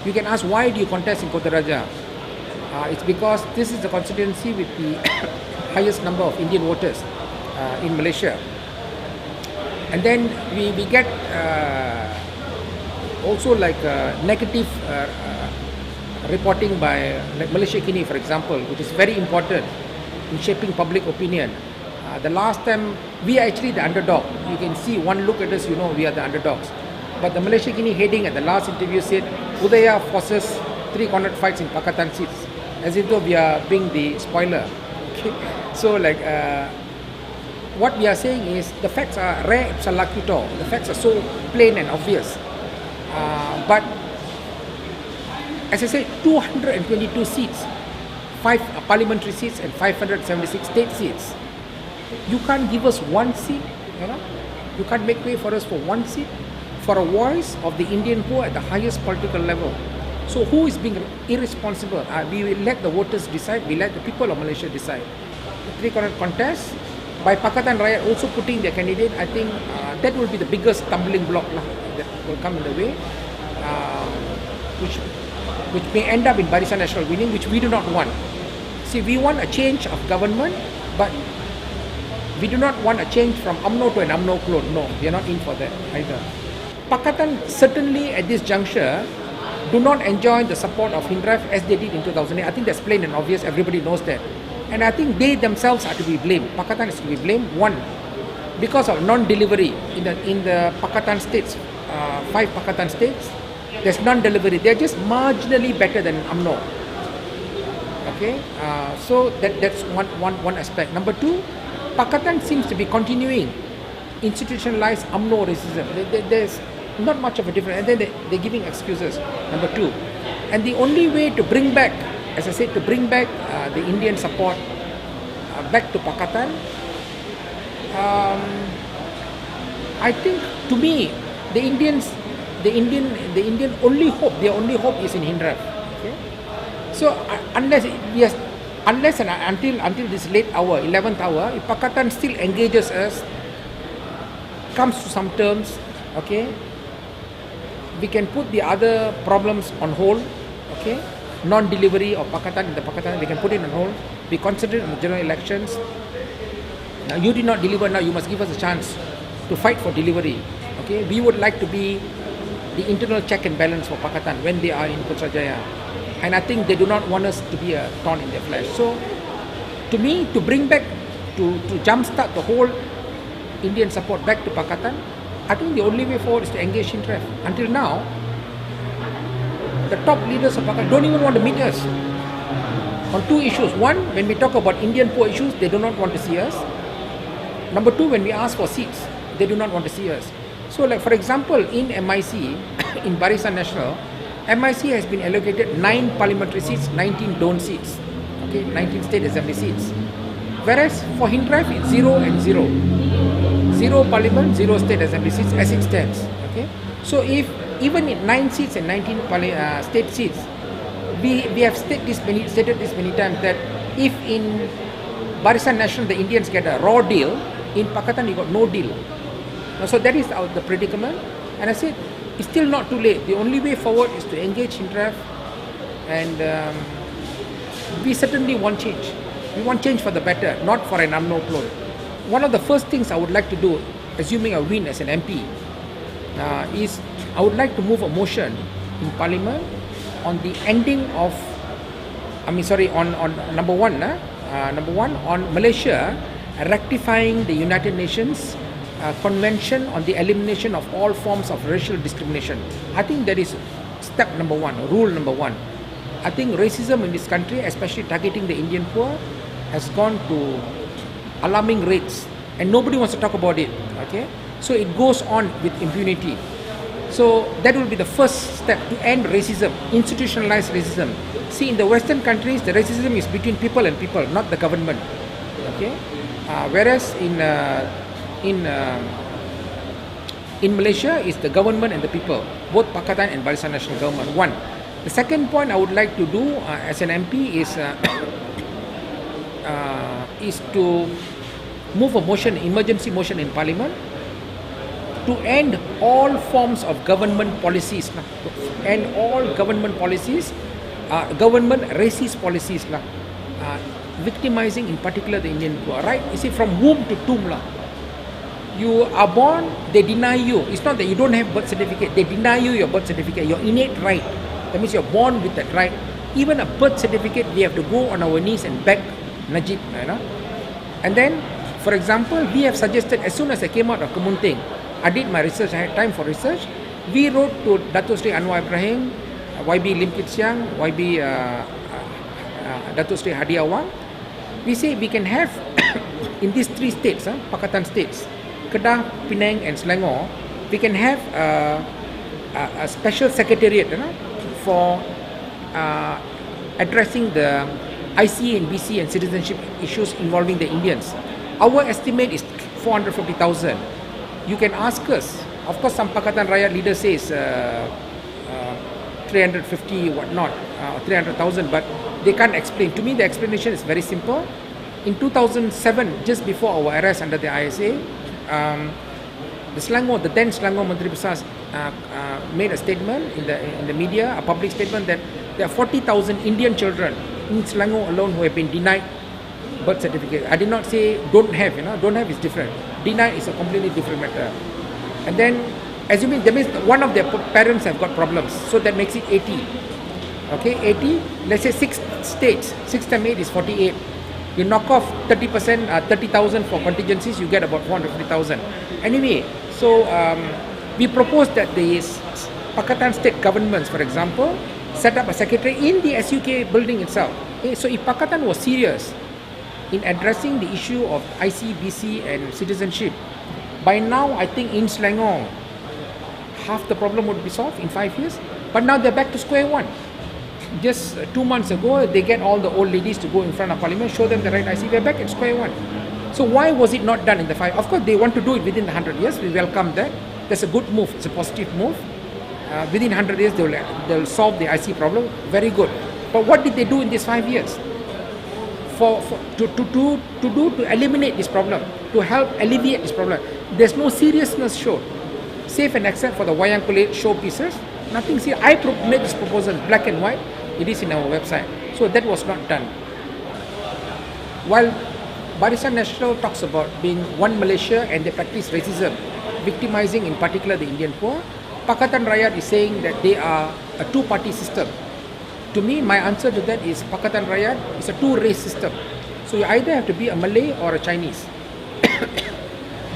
You can ask, why do you contest in Kota Raja? It's because this is the constituency with the highest number of Indian voters in Malaysia. And then we get also like negative reporting by like Malaysia Kini, for example, which is very important in shaping public opinion. The last time, we are actually the underdog. You can see, one look at us, you know we are the underdogs. But the Malaysia Kini heading at the last interview said, Udaya forces 3 cornered fights in Pakatan seats, as if though we are being the spoiler. Okay? So like, what we are saying is, the facts are rare ipsa locutor. The facts are so plain and obvious. But as I said, 222 seats, 5 parliamentary seats and 576 state seats. You can't give us one seat, you know. You can't make way for us for one seat, for a voice of the Indian poor at the highest political level. So who is being irresponsible? We will let the voters decide. We let the people of Malaysia decide. The 3-cornered contest by Pakatan Rakyat also putting their candidate. I think that will be the biggest stumbling block that will come in the way, which may end up in Barisan Nasional winning, which we do not want. See, we want a change of government, but we do not want a change from UMNO to an UMNO clone. No, we are not in for that either. Pakatan certainly at this juncture do not enjoy the support of Hindraf as they did in 2008. I think that's plain and obvious. Everybody knows that. And I think they themselves are to be blamed. Pakatan is to be blamed. One, because of non-delivery in the Pakatan states, 5 Pakatan states, there's non-delivery. They're just marginally better than UMNO. Okay, so that's one aspect. Number 2, Pakatan seems to be continuing institutionalized UMNO racism. There's not much of a difference, and then they're giving excuses. Number 2, and the only way to bring back, as I said, to bring back the Indian support back to Pakatan, I think, to me, the Indian only hope, their only hope is in Hindraf. Okay? So unless and until this late hour, 11th hour, if Pakatan still engages us, comes to some terms, okay, we can put the other problems on hold, okay, non-delivery of Pakatan in the Pakatan, we can put it on hold. We concentrate on the general elections. Now, you did not deliver, now you must give us a chance to fight for delivery. Okay, we would like to be the internal check and balance for Pakatan when they are in Putrajaya. And I think they do not want us to be a thorn in their flesh. So, to me, to bring back, to jumpstart the whole Indian support back to Pakatan, I think the only way forward is to engage in traffic. Until now, the top leaders of Pakatan don't even want to meet us on 2 issues. One, when we talk about Indian poor issues, they do not want to see us. Number 2, when we ask for seats, they do not want to see us. So, like for example, in MIC, in Barisan Nasional, MIC has been allocated 9 parliamentary seats, 19 Don seats, okay, 19 state assembly seats. Whereas for Hindraf, it's 0 and 0. 0 parliament, 0 state assembly seats as it stands. Okay, so if even in 9 seats and 19 state seats, we have stated this many times that if in Barisan Nasional the Indians get a raw deal, in Pakatan you got no deal. So that is the predicament. And I said, it's still not too late. The only way forward is to engage Hindraf, and we certainly want change. We want change for the better, not for an UMNO clone. One of the first things I would like to do, assuming I win as an MP, is I would like to move a motion in Parliament on the ending of, on number one, on Malaysia rectifying the United Nations Convention on the elimination of all forms of racial discrimination. I think that is step number 1, rule number 1. I think racism in this country, especially targeting the Indian poor, has gone to alarming rates, and nobody wants to talk about it. Okay, so it goes on with impunity. So that will be the first step to end racism, institutionalized racism. See, in the Western countries, the racism is between people and people, not the government. Okay, whereas in Malaysia, it's the government and the people, both Pakatan and Barisan Nasional government. One. The second point I would like to do as an MP is to move a motion, emergency motion in Parliament to end all forms of government policies, to end all government policies, government racist policies, victimizing in particular the Indian poor, right? You see, from womb to tomb, you are born, they deny you. It's not that you don't have birth certificate, they deny you your birth certificate, your innate right. That means you're born with that right. Even a birth certificate, we have to go on our knees and beg Najib, And then, for example, we have suggested, as soon as I came out of Kemunting, I did my research, I had time for research. We wrote to Dato Sri Anwar Ibrahim, YB Lim Kit Siang, YB Dato Sri Hadi Awang. We say we can have, in these 3 states, Pakatan states, Kedah, Penang and Selangor, we can have a special secretariat for addressing the ICA and BC and citizenship issues involving the Indians. Our estimate is 450,000. You can ask us. Of course, some Pakatan Rakyat leader says 350 whatnot, 300,000, but they can't explain. To me, the explanation is very simple. In 2007, just before our arrest under the ISA, the then Selangor Menteri Besar made a statement in the media, a public statement, that there are 40,000 Indian children in Selangor alone who have been denied birth certificate. I did not say don't have, don't have is different. Denied is a completely different matter. And then, assuming that means one of their parents have got problems, so that makes it 80. Okay, 80. Let's say 6 states. 6 times 8 is 48. You knock off 30%, 30,000 for contingencies, you get about 450,000. Anyway, so we propose that the Pakatan state governments, for example, set up a secretary in the SUK building itself. Okay, so if Pakatan was serious in addressing the issue of ICBC and citizenship, by now I think in Selangor, half the problem would be solved in 5 years. But now they're back to square one. Just 2 months ago, they get all the old ladies to go in front of Parliament, show them the right IC. We're back at square one. So why was it not done in the 5? Of course, they want to do it within the 100 years. We welcome that. That's a good move. It's a positive move. Within 100 years, they'll solve the IC problem. Very good. But what did they do in these 5 years? To eliminate this problem, to help alleviate this problem. There's no seriousness shown. Save and except for the wayang kulit showpieces, nothing serious. I made this proposal black and white. It is in our website. So that was not done. While Barisan Nasional talks about being one Malaysia and they practice racism, victimizing in particular the Indian poor, Pakatan Rakyat is saying that they are a two-party system. To me, my answer to that is Pakatan Rakyat is a two-race system. So you either have to be a Malay or a Chinese.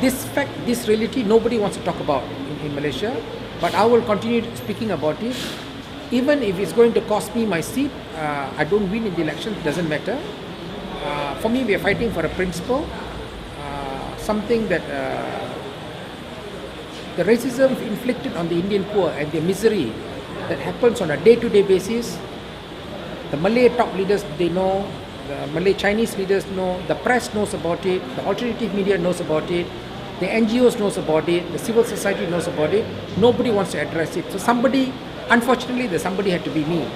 This fact, this reality, nobody wants to talk about in Malaysia, but I will continue speaking about it. Even if it's going to cost me my seat, I don't win in the election, it doesn't matter. For me, we are fighting for a principle, something that the racism inflicted on the Indian poor and the misery that happens on a day-to-day basis, the Malay top leaders, they know, the Malay Chinese leaders know, the press knows about it, the alternative media knows about it, the NGOs knows about it, the civil society knows about it. Nobody wants to address it. So somebody, unfortunately, somebody had to be me.